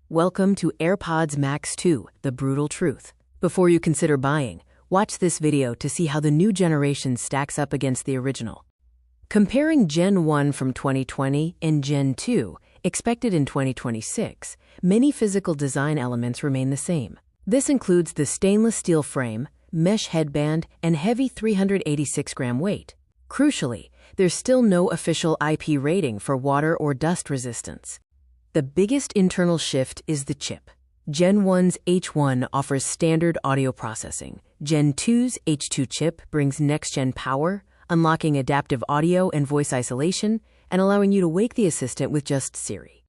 Welcome to AirPods Max 2, the brutal truth. Before you consider buying, watch this video to see how the new generation stacks up against the original. Comparing Gen 1 from 2020 and Gen 2, expected in 2026, many physical design elements remain the same. This includes the stainless steel frame, mesh headband, and heavy 386-gram weight. Crucially, there's still no official IP rating for water or dust resistance. The biggest internal shift is the chip. Gen 1's H1 offers standard audio processing. Gen 2's H2 chip brings next-gen power, unlocking adaptive audio and voice isolation, and allowing you to wake the assistant with just Siri.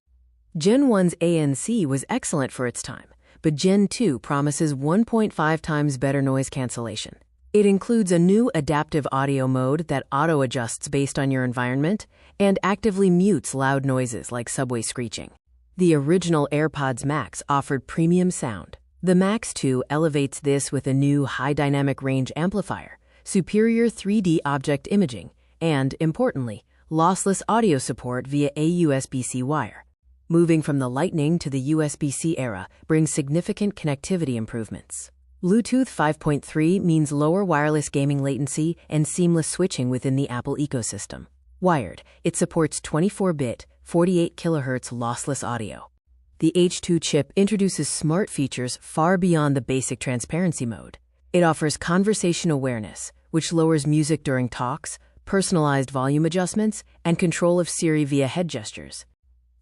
Gen 1's ANC was excellent for its time, but Gen 2 promises 1.5 times better noise cancellation. It includes a new adaptive audio mode that auto-adjusts based on your environment and actively mutes loud noises like subway screeching. The original AirPods Max offered premium sound. The Max 2 elevates this with a new high dynamic range amplifier, superior 3D object imaging, and, importantly, lossless audio support via a USB-C wire. Moving from the Lightning to the USB-C era brings significant connectivity improvements. Bluetooth 5.3 means lower wireless gaming latency and seamless switching within the Apple ecosystem. Wired, it supports 24-bit, 48 kHz lossless audio. The H2 chip introduces smart features far beyond the basic transparency mode. It offers conversation awareness, which lowers music during talks, personalized volume adjustments, and control of Siri via head gestures.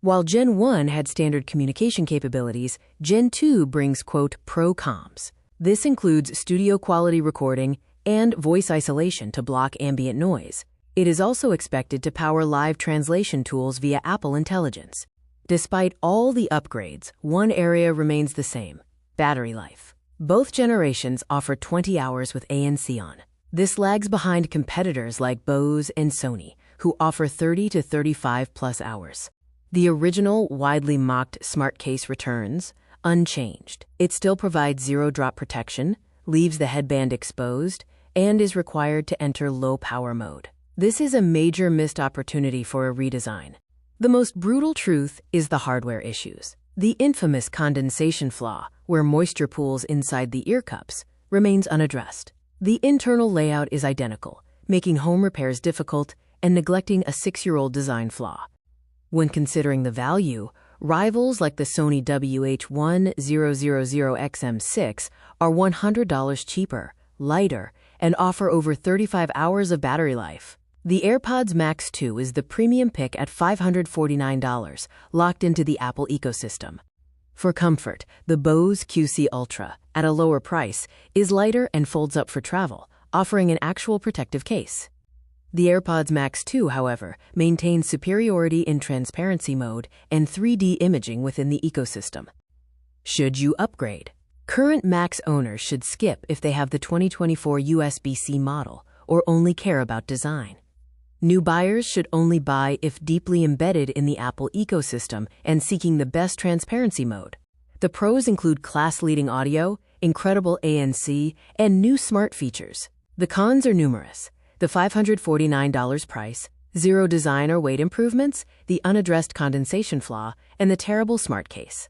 While Gen 1 had standard communication capabilities, Gen 2 brings, quote, pro comms. This includes studio-quality recording and voice isolation to block ambient noise. It is also expected to power live translation tools via Apple Intelligence. Despite all the upgrades, one area remains the same: battery life. Both generations offer 20 hours with ANC on. This lags behind competitors like Bose and Sony, who offer 30 to 35 plus hours. The original, widely mocked smart case returns, unchanged. It still provides zero-drop protection, leaves the headband exposed, and is required to enter low-power mode. This is a major missed opportunity for a redesign. The most brutal truth is the hardware issues. The infamous condensation flaw, where moisture pools inside the ear cups, remains unaddressed. The internal layout is identical, making home repairs difficult and neglecting a 6-year-old design flaw. When considering the value, rivals like the Sony WH-1000XM6 are $100 cheaper, lighter, and offer over 35 hours of battery life. The AirPods Max 2 is the premium pick at $549, locked into the Apple ecosystem. For comfort, the Bose QuietComfort Ultra, at a lower price, is lighter and folds up for travel, offering an actual protective case. The AirPods Max 2, however, maintains superiority in transparency mode and 3D imaging within the ecosystem. Should you upgrade? Current Max owners should skip if they have the 2024 USB-C model or only care about design. New buyers should only buy if deeply embedded in the Apple ecosystem and seeking the best transparency mode. The pros include class-leading audio, incredible ANC, and new smart features. The cons are numerous: the $549 price, zero design or weight improvements, the unaddressed condensation flaw, and the terrible smart case.